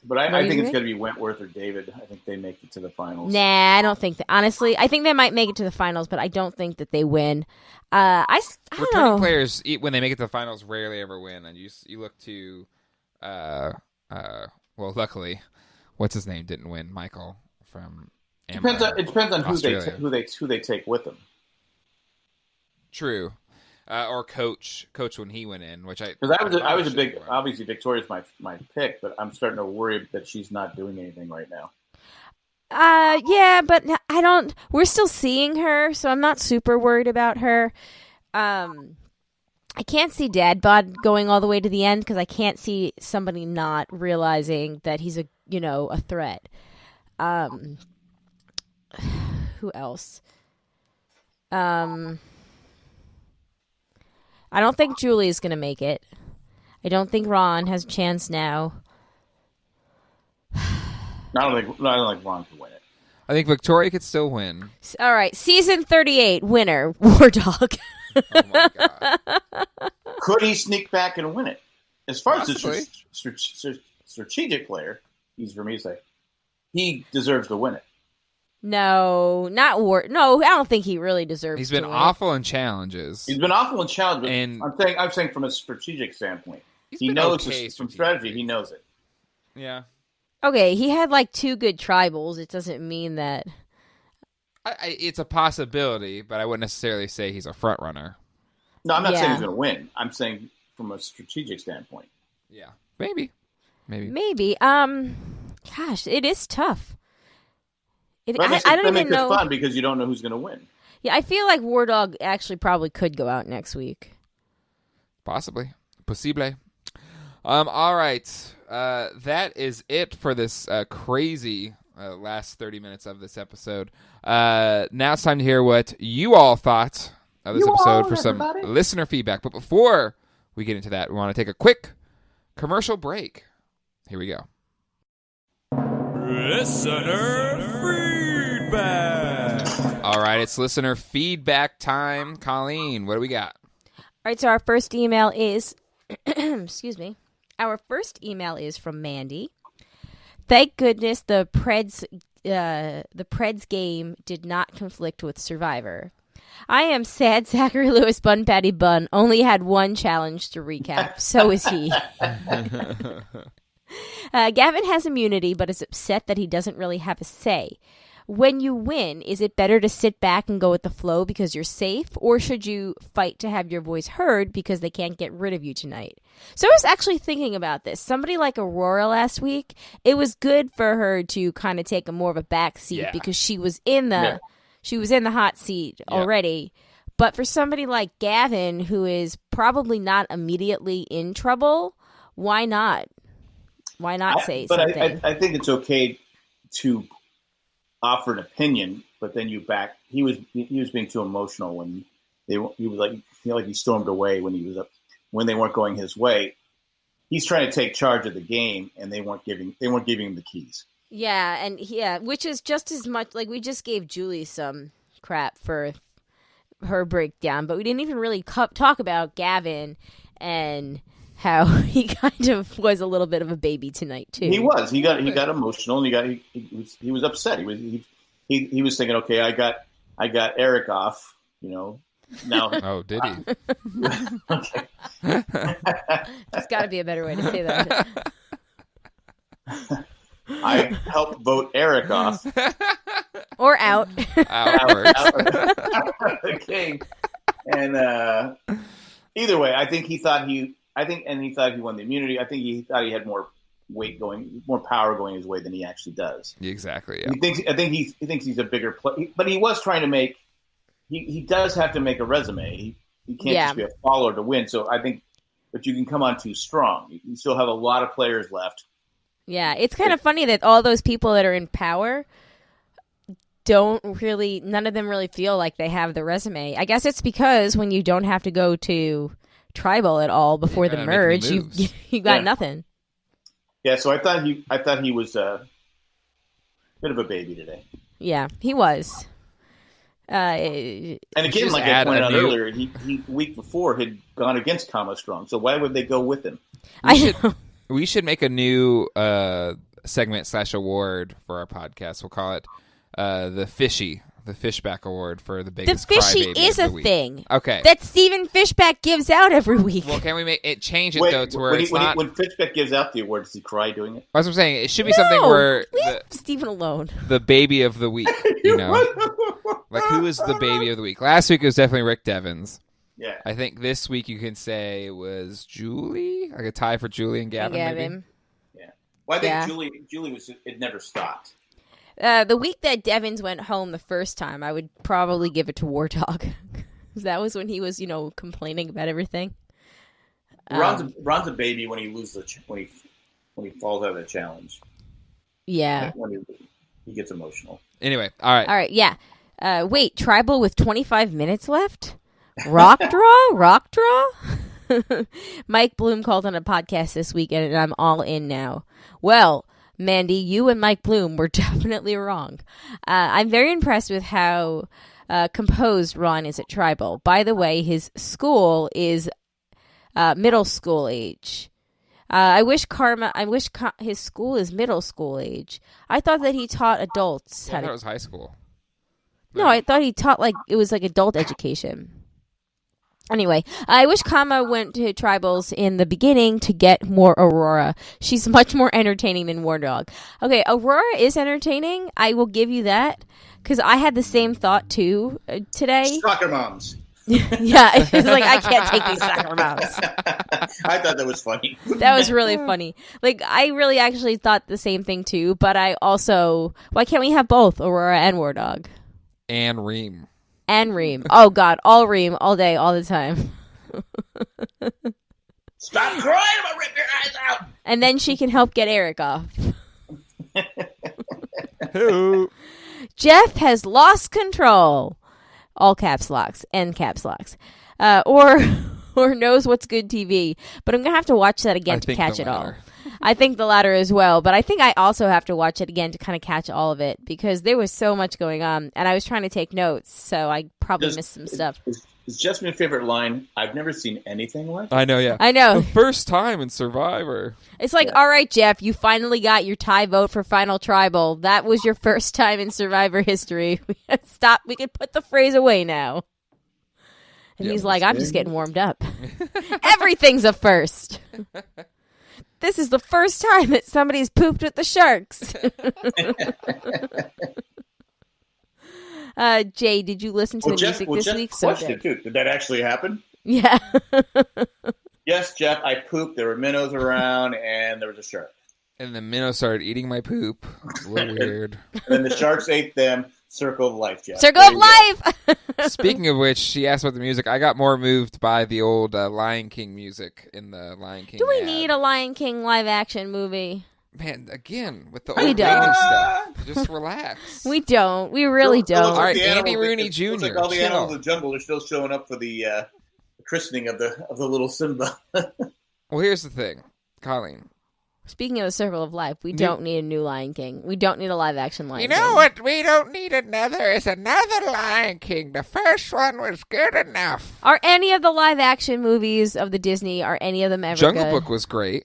But I think it's going to be Wentworth or David. I think they make it to the finals. Nah, I don't think that. Honestly, I think they might make it to the finals, but I don't think that they win. I don't Returning know. players, when they make it to the finals, rarely ever win. And you look to, well, luckily, what's his name didn't win. Michael from. It depends on who they take with them. True. Or coach when he went in, which I was a big obviously Victoria's my pick, but I'm starting to worry that she's not doing anything right now. Yeah, but we're still seeing her, so I'm not super worried about her. I can't see Dad Bod going all the way to the end because I can't see somebody not realizing that he's a threat. Who else? I don't think Julie's going to make it. I don't think Ron has a chance now. I don't think Ron can win it. I think Victoria could still win. All right, season 38 winner, War Dog. Oh my god! Could he sneak back and win it? As far as the strategic player, he's for me to say he deserves to win it. No, not War. No, I don't think he really deserves. He's been awful in challenges. And I'm saying from a strategic standpoint, he knows from strategy. He knows it. Yeah. Okay, he had like 2 good tribals. It doesn't mean that. It's a possibility, but I wouldn't necessarily say he's a front runner. No, I'm not saying he's going to win. I'm saying from a strategic standpoint. Yeah, maybe. Gosh, it is tough. I don't even know. It's fun because you don't know who's going to win. Yeah, I feel like War Dog actually probably could go out next week. Possibly. Possible. All right. That is it for this crazy last 30 minutes of this episode. Now it's time to hear what you all thought of this episode for some listener feedback. But before we get into that, we want to take a quick commercial break. Here we go. Listener feedback. All right, it's listener feedback time. Colleen, what do we got? All right, so our first email is, excuse me. Our first email is from Mandy. Thank goodness the Preds game did not conflict with Survivor. I am sad Zachary Lewis Bun Patty Bun only had one challenge to recap. So is he. Gavin has immunity, but is upset that he doesn't really have a say. When you win, is it better to sit back and go with the flow because you're safe, or should you fight to have your voice heard because they can't get rid of you tonight? So I was actually thinking about this. Somebody like Aurora last week, it was good for her to kind of take more of a back seat because she was in the hot seat already. But for somebody like Gavin, who is probably not immediately in trouble, why not? Why not say something? I think it's okay to offer an opinion, but then you back. He was being too emotional when he was like he stormed away when they weren't going his way. He's trying to take charge of the game, and they weren't giving him the keys. Yeah, which is just as much like we just gave Julie some crap for her breakdown, but we didn't even really talk about Gavin and how he kind of was a little bit of a baby tonight too. He was. He got emotional, and he was upset. he was thinking, okay, I got Eric off, now. Oh, did he? Okay. There's got to be a better way to say that. I helped vote Eric off. Or out. Out the king. And either way, I think he thought he won the immunity. I think he thought he had more power going his way than he actually does. Exactly. Yeah. I think he thinks he's a bigger player, but he was trying to make. He does have to make a resume. He can't just be a follower to win. So I think, but you can come on too strong. You still have a lot of players left. Yeah, it's kind of funny that all those people that are in power none of them really feel like they have the resume. I guess it's because when you don't have to go to tribal at all before the merge, you got nothing. Yeah, so I thought he was a bit of a baby today. Yeah, he was. And again, like I pointed out earlier, he week before had gone against Kama Strong. So why would they go with him? We should make a new segment / award for our podcast. We'll call it the Fishback Award for the biggest crybaby. The Fishy is a thing. Okay. That Stephen Fishback gives out every week. Well, can we make it change it though to where when Fishback gives out the award, does he cry doing it? That's what I'm saying. It should be something where leave Stephen alone. The baby of the week, like who is the baby of the week? Last week it was definitely Rick Devens. Yeah. I think this week you can say it was Julie, like a tie for Julie and Gavin. Maybe? Yeah. Well, I think Julie was. It never stopped. The week that Devins went home the first time, I would probably give it to War Dog. That was when he was, complaining about everything. Ron's a baby when he loses when he falls out of the challenge. Yeah. When he gets emotional. Anyway, all right. Yeah. Wait, tribal with 25 minutes left? Rock draw? Mike Bloom called on a podcast this week, and I'm all in now. Well, Mandy, you and Mike Bloom were definitely wrong. I'm very impressed with how composed Ron is at tribal. By the way, his school is middle school age. I wish his school is middle school age. I thought that he taught adults. I thought it was high school. No, I thought he taught it was like adult education. Anyway, I wish Kama went to tribals in the beginning to get more Aurora. She's much more entertaining than War Dog. Okay, Aurora is entertaining. I will give you that. Because I had the same thought, too, today. Soccer moms. Yeah, it's like, I can't take these soccer moms. I thought that was funny. That was really funny. I really actually thought the same thing, too. But I also... Why can't we have both Aurora and War Dog? And Reem. And Reem. Oh, God. All Reem. All day. All the time. Stop crying. I'm going to rip your eyes out. And then she can help get Eric off. Hello. Jeff has lost control. All caps locks. End caps locks. Or knows what's good TV. But I'm going to have to watch that again to catch it all. I think the latter as well, but I think I also have to watch it again to kind of catch all of it because there was so much going on, and I was trying to take notes, so I probably missed some stuff. Is just my favorite line, I've never seen anything like it. I know, yeah. I know. The first time in Survivor. It's like, all right, Jeff, you finally got your tie vote for Final Tribal. That was your first time in Survivor history. Stop. We can put the phrase away now. And he's like, I'm just getting warmed up. Everything's a first. This is the first time that somebody's pooped with the sharks. Jay, did you listen to the music this week? Question too. Did that actually happen? Yeah. Yes, Jeff, I pooped. There were minnows around, and there was a shark. And the minnows started eating my poop. Weird. And then the sharks ate them. Circle of life, Jeff. Circle of life! Speaking of which, she asked about the music. I got more moved by the old Lion King music in the Lion King Do we need a Lion King live-action movie? Man, again, with the old lady stuff. Just relax. We don't. We really don't. All right, Andy Rooney Jr. Looks like all the animals in the jungle are still showing up for the christening of the little Simba. Well, here's the thing, Colleen. Speaking of the Circle of Life, we don't need a new Lion King. We don't need a live-action Lion King. You know what we don't need another is another Lion King. The first one was good enough. Are any of the live-action movies of the Disney, are any of them ever Jungle good? Book was great.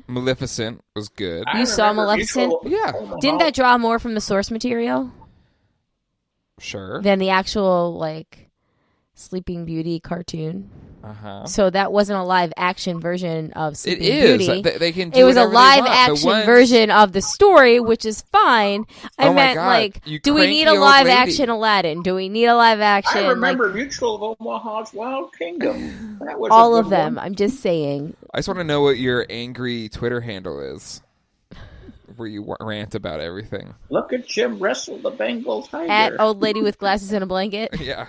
Maleficent was good. You saw Maleficent? Yeah. Didn't that draw more from the source material? Sure. than the actual like Sleeping Beauty cartoon. Uh-huh. So that wasn't a live action version of Sleeping It is. Beauty. They can do it was a whatever they live want. action version of the story, which is fine. I Oh my meant God. like, You do we cranky need a old live lady. action Aladdin? Do we need a live action? I remember Mutual of Omaha's Wild Kingdom. That was all a of good them. one. I'm just saying. I just want to know what your angry Twitter handle is, where you rant about everything. Look at Jim wrestle the Bengal tiger. At old lady with glasses and a blanket. Yeah.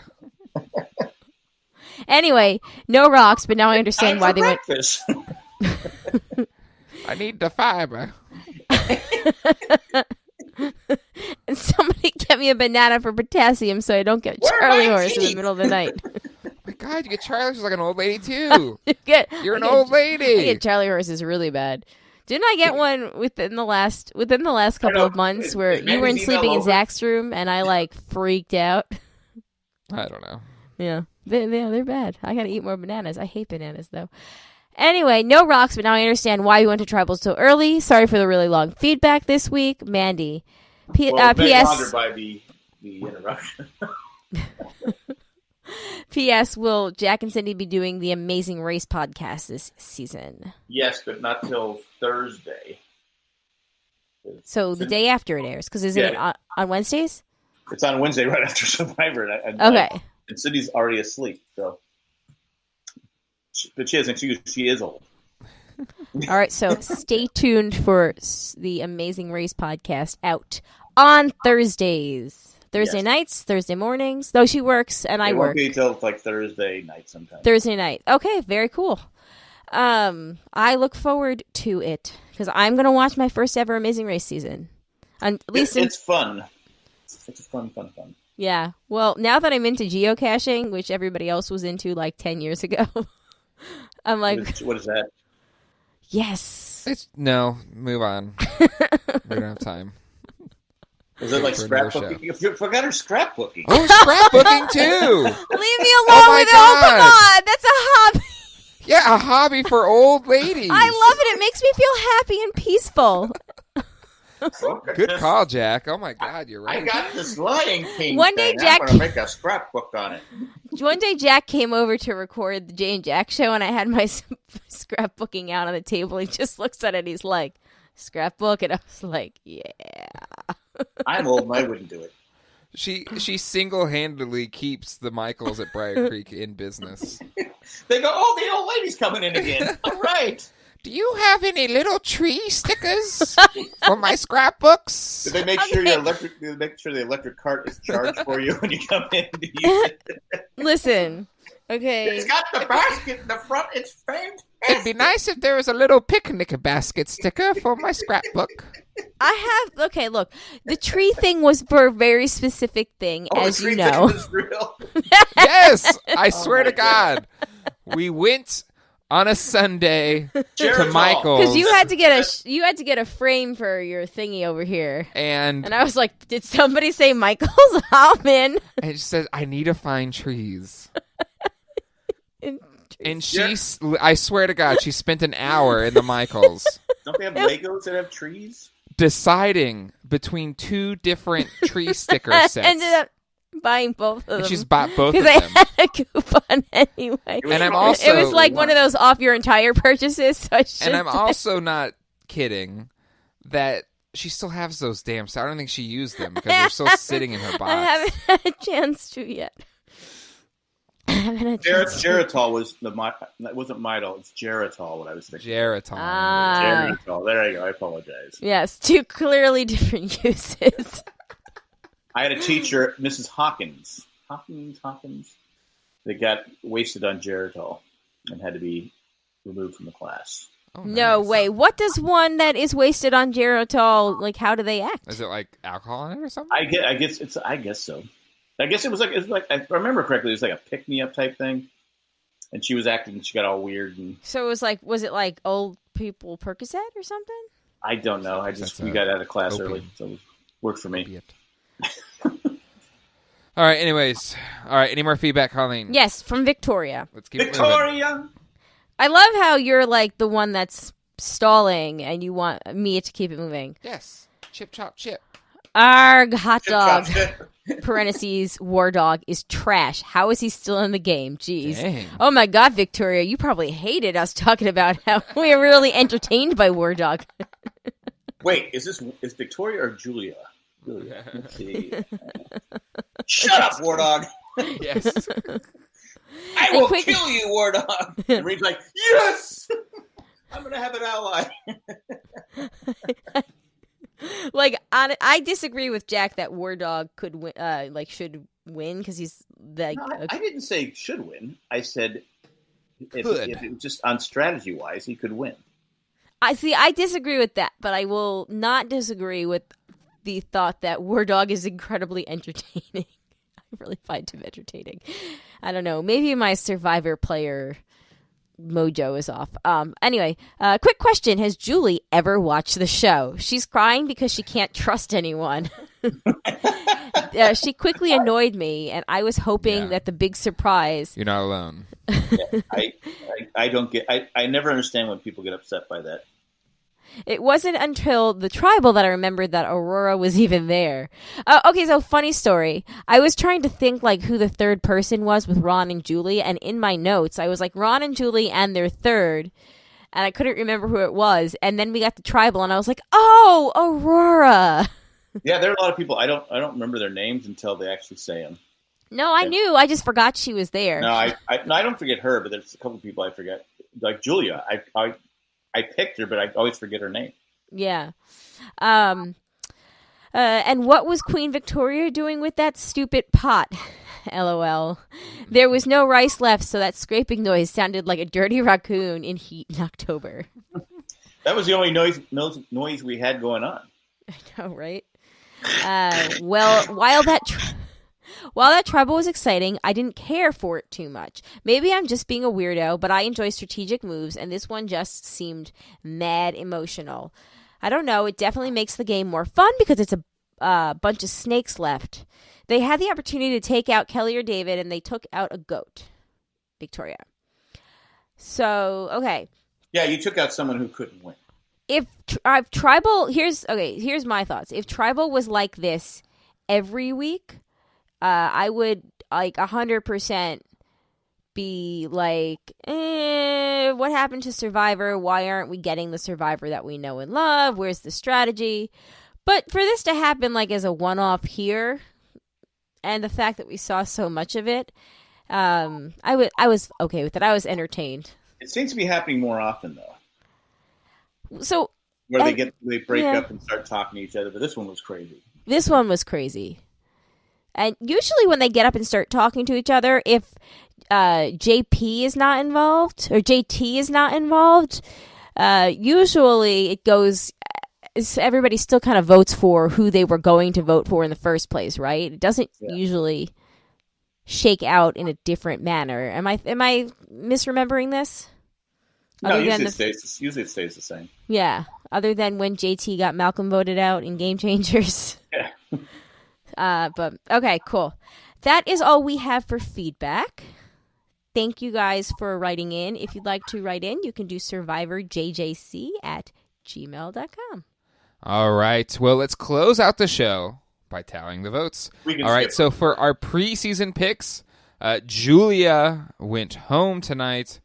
Anyway, no rocks, but now I understand why they went. breakfast. I need the fiber. And somebody get me a banana for potassium so I don't get Where are Charlie my horse in the teeth? middle of the night. Oh my God, you get Charlie. She's like an old lady too. You're an I old I lady. get Charlie horses really bad. Didn't I get one within the last couple of months where you were sleeping in Zach's room and I like freaked out? I don't know. Yeah, they're bad. I gotta eat more bananas. I hate bananas though. Anyway, no rocks, but now I understand why we went to tribal so early. Sorry for the really long feedback this week, Mandy. P.S. by the interruption. P.S. Will Jack and Cindy be doing the Amazing Race podcast this season? Yes, but not till Thursday. So the day after it airs, because isn't it on Wednesdays? It's on Wednesday right after Survivor. Okay. And Cindy's already asleep, so. But she has an excuse. She is old. All right, so stay tuned for the Amazing Race podcast out on Thursdays. Thursday nights, Thursday mornings. Though she works and I work. It won't be until like Thursday night sometime. Thursday night. Okay, very cool. I look forward to it because I'm going to watch my first ever Amazing Race season. At least it's fun. It's fun. Yeah. Well, now that I'm into geocaching, which everybody else was into like 10 years ago, I'm like, what is that? Yes. No, move on. We don't have time. Is it like scrapbooking? You forgot her scrapbooking. Oh, scrapbooking too. Leave me alone with it. Oh, come on. That's a hobby. Yeah, a hobby for old ladies. I love it. It makes me feel happy and peaceful. Good call, Jack. Oh my God, you're right. I got this Lion King One day, thing. Jack- I'm going to make a scrapbook on it. One day, Jack came over to record the Jay and Jack show, and I had my scrapbooking out on the table. He just looks at it. He's like, scrapbook? And I was like, yeah. I'm old and I wouldn't do it. She single-handedly keeps the Michaels at Briar Creek in business. They go, oh, the old lady's coming in again. All right. Do you have any little tree stickers for my scrapbooks? Did they make sure the electric cart is charged for you when you come in to use it? Listen, okay. It's got the basket in the front. It's fantastic. It'd be nice if there was a little picnic basket sticker for my scrapbook. Okay, look. The tree thing was for a very specific thing, as you know. Is real. Yes, I swear to God. We went on a Sunday to Michael's because you had to get a frame for your thingy over here, and I was like, did somebody say Michael's? I'm in. And she says, I need to find trees. And I swear to God, she spent an hour in the Michaels. Don't they have Legos that have trees? Deciding between two different tree sticker sets. Ended up buying both of them. And she's bought both of because them. I had a coupon anyway. And I'm also... It was like one of those off your entire purchases. So and I'm also not kidding that she still has those damn sets. I don't think she used them because they're still sitting in her box. I haven't had a chance to yet. Geritol was it wasn't Midol, it's Geritol what I was thinking. Geritol. Geritol. There you go. I apologize. Yes, two clearly different uses. I had a teacher, Mrs. Hawkins. They got wasted on Geritol and had to be removed from the class. Oh, no nice. way. What does one that is wasted on Geritol, like, how do they act? Is it like alcohol in it or something? I guess so. I guess it was like if I remember correctly, it was like a pick-me-up type thing. And she was acting, she got all weird. And So was it like old people Percocet or something? I don't know. We got out of class opium. early, so it worked for me. All right, anyways. All right, any more feedback, Colleen? Yes, from Victoria. Let's keep it moving. Victoria! I love how you're like the one that's stalling and you want me to keep it moving. Yes. Chip, chop, chip. Arg, hot dog. parentheses, War Dog is trash. How is he still in the game? Jeez. Dang. Oh my God, Victoria, you probably hated us talking about how we are really entertained by War Dog. Wait, is Victoria or Julia? Julia. Let's see. Shut up, War Dog. Yes. I will kill you, War Dog. And Reed's like, yes! I'm going to have an ally. Like, I disagree with Jack that War Dog could win, should win because he's like. No, I didn't say should win. I said if it was just on strategy wise, he could win. I disagree with that, but I will not disagree with the thought that War Dog is incredibly entertaining. I really find him entertaining. I don't know. Maybe my Survivor player mojo is off. Anyway, quick question. Has Julie ever watched the show? She's crying because she can't trust anyone. She quickly annoyed me, and I was hoping that the big surprise... You're not alone. I don't get... I never understand when people get upset by that. It wasn't until the tribal that I remembered that Aurora was even there. Okay, so funny story. I was trying to think like who the third person was with Ron and Julie, and in my notes I was like Ron and Julie and their third, and I couldn't remember who it was. And then we got the tribal, and I was like, oh, Aurora. Yeah, there are a lot of people I don't remember their names until they actually say them. No, I knew. I just forgot she was there. No, I don't forget her, but there's a couple of people I forget. Like Julia, I picked her, but I always forget her name. Yeah. And what was Queen Victoria doing with that stupid pot? LOL. There was no rice left, so that scraping noise sounded like a dirty raccoon in heat in October. That was the only noise we had going on. I know, right? Well, while that tribal was exciting, I didn't care for it too much. Maybe I'm just being a weirdo, but I enjoy strategic moves, and this one just seemed mad emotional. I don't know, it definitely makes the game more fun because it's a bunch of snakes left. They had the opportunity to take out Kelly or David, and they took out a goat. Victoria. So, okay. Yeah, you took out someone who couldn't win. If tribal, here's my thoughts. If tribal was like this every week, I would like 100% be like, what happened to Survivor? Why aren't we getting the Survivor that we know and love? Where's the strategy? But for this to happen like as a one-off here, and the fact that we saw so much of it, I was okay with it. I was entertained. It seems to be happening more often though. So where they break up and start talking to each other, but this one was crazy. This one was crazy. And usually when they get up and start talking to each other, if JP is not involved or JT is not involved, usually it goes, everybody still kind of votes for who they were going to vote for in the first place, right? It doesn't usually shake out in a different manner. Am I misremembering this? No, usually it stays the same. Yeah, other than when JT got Malcolm voted out in Game Changers. Yeah. But okay, cool. That is all we have for feedback. Thank you guys for writing in. If you'd like to write in, you can do survivorjjc@gmail.com. All right. Well, let's close out the show by tallying the votes. All right. So for our preseason picks, Julia went home tonight.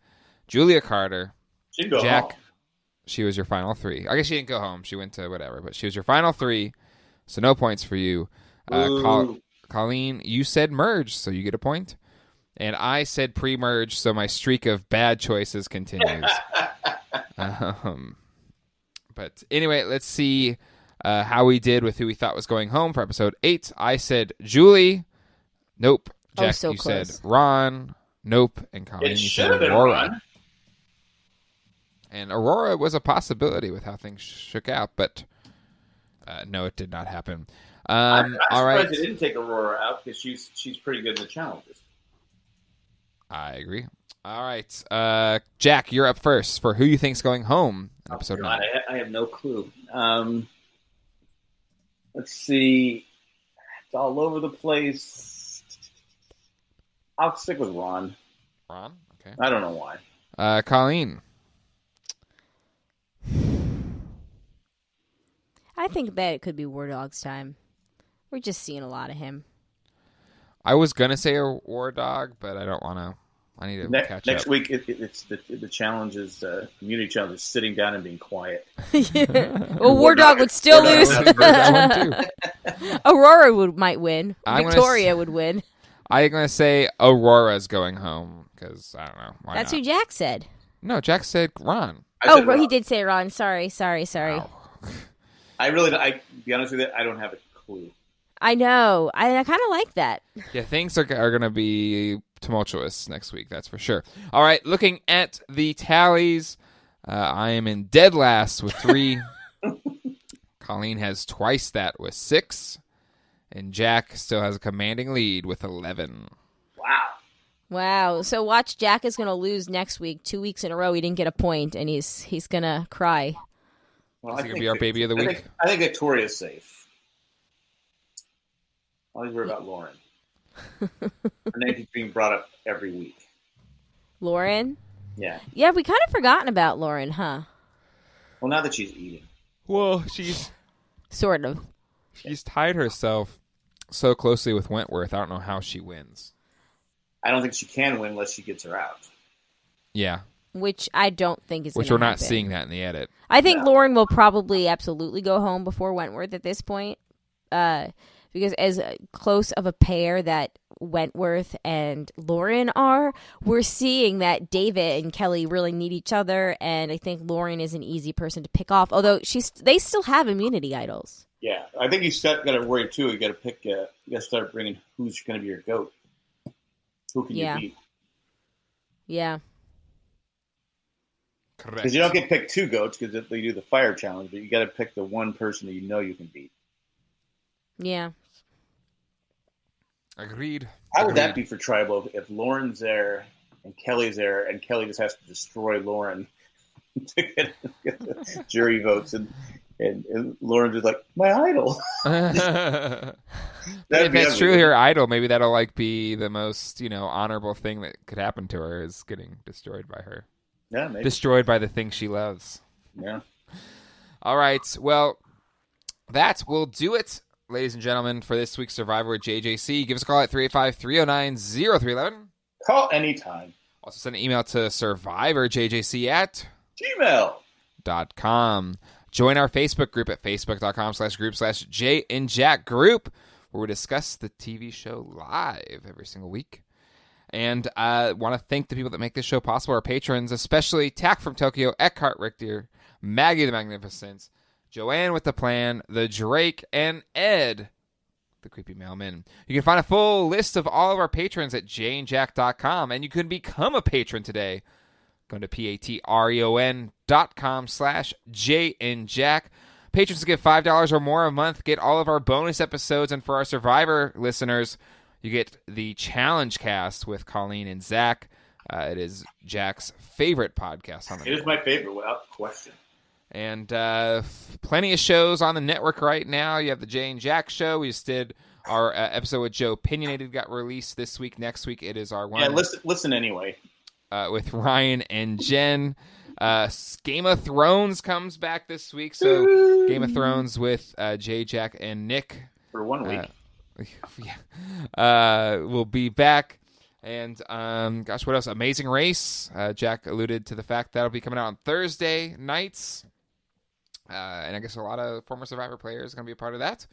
Julia Carter. She didn't go Jack, home. She was your final three. I guess she didn't go home. She went to whatever, but she was your final three. So no points for you. Colleen, you said merge, so you get a point. And I said pre-merge, so my streak of bad choices continues. But anyway, let's see how we did with who we thought was going home for episode 8. I said Julie. Nope. Jack, you close. said Ron. Nope. And Colleen, you said Aurora. And Aurora was a possibility with how things shook out, but no, it did not happen. I'm all surprised right. they didn't take Aurora out because she's pretty good in the challenges. I agree. All right. Jack, you're up first for who you think's going home in episode 9. I have no clue. Let's see. It's all over the place. I'll stick with Ron. Ron? Okay. I don't know why. Colleen. I think that it could be War Dog's time. We're just seeing a lot of him. I was gonna say a war dog, but I don't want to. I need to catch up. Next week, it's the challenge is immunity challenge is sitting down and being quiet. Well, war dog would still lose. Aurora might win. Victoria would win. I'm gonna say Aurora's going home because I don't know. That's who Jack said. No, Jack said Ron. Ron. He did say Ron. Sorry. Wow. I be honest with you, I don't have a clue. I know. I kind of like that. Yeah, things are going to be tumultuous next week, that's for sure. All right, looking at the tallies, I am in dead last with 3. Colleen has twice that with 6. And Jack still has a commanding lead with 11. Wow. So watch, Jack is going to lose next week. 2 weeks in a row he didn't get a point, and he's going to cry. Well, Is he going to be our baby of the week? I think Victoria's safe. I always worry about Lauren. Her name keeps being brought up every week. Lauren? Yeah. Yeah, we kind of forgotten about Lauren, huh? Well, now that she's eating. Well, she's... Sort of. She's tied herself so closely with Wentworth, I don't know how she wins. I don't think she can win unless she gets her out. Yeah. Which I don't think is Which we're not seeing that in the edit. I think Lauren will probably absolutely go home before Wentworth at this point. Because as close of a pair that Wentworth and Lauren are, we're seeing that David and Kelly really need each other, and I think Lauren is an easy person to pick off. Although they still have immunity idols. Yeah, I think you got to worry too. You got to pick. You got to start bringing who's going to be your goat. Who can you beat? Yeah. Correct. Because you don't get picked 2 goats because they do the fire challenge, but you got to pick the one person that you know you can beat. Yeah. Agreed. How would that be for Tribal if Lauren's there and Kelly's there and Kelly just has to destroy Lauren to get the jury votes and Lauren's just like, my idol. If that's truly her idol, maybe that'll be the most, honorable thing that could happen to her is getting destroyed by her. Yeah, maybe. Destroyed by the thing she loves. Yeah. All right. Well, that will do it. Ladies and gentlemen, for this week's Survivor at JJC, give us a call at 385-309-0311. Call anytime. Also send an email to survivorjjc@gmail.com. Join our Facebook group at facebook.com/group/JandJackGroup, where we discuss the TV show live every single week. And I want to thank the people that make this show possible, our patrons, especially Tack from Tokyo, Eckhart Richter, Maggie the Magnificent, Joanne with the Plan, the Drake, and Ed, the Creepy Mailman. You can find a full list of all of our patrons at jandjack.com, and you can become a patron today. Go to patreon.com/jandjack. Patrons that give $5 or more a month get all of our bonus episodes, and for our Survivor listeners, you get the Challenge Cast with Colleen and Zach. It is Jack's favorite podcast on the network. It is my favorite, without question. And plenty of shows on the network right now. You have the Jay and Jack show. We just did our episode with Joe Opinionated, got released this week. Next week it is our one. Yeah, listen anyway. With Ryan and Jen. Game of Thrones comes back this week. So Game of Thrones with Jay, Jack, and Nick. For 1 week. We'll be back. And, what else? Amazing Race. Jack alluded to the fact that'll be coming out on Thursday nights. And I guess a lot of former Survivor players are going to be a part of that.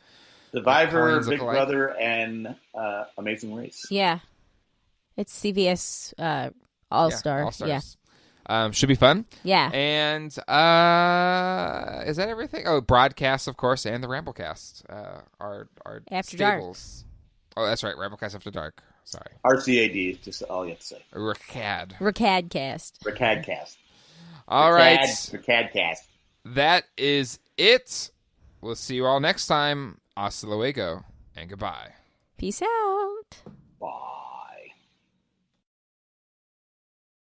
Survivor, Big Brother, and Amazing Race. Yeah. It's CVS All-Star. All-Stars. Yeah. Should be fun. Yeah. And is that everything? Oh, broadcasts, of course, and the Ramblecast are After staples. Dark. Oh, that's right. Ramblecast After Dark. Sorry. RCAD is just all you have to say. Racadcast. All right. Racadcast. That is it. We'll see you all next time. Hasta luego and goodbye. Peace out. Bye.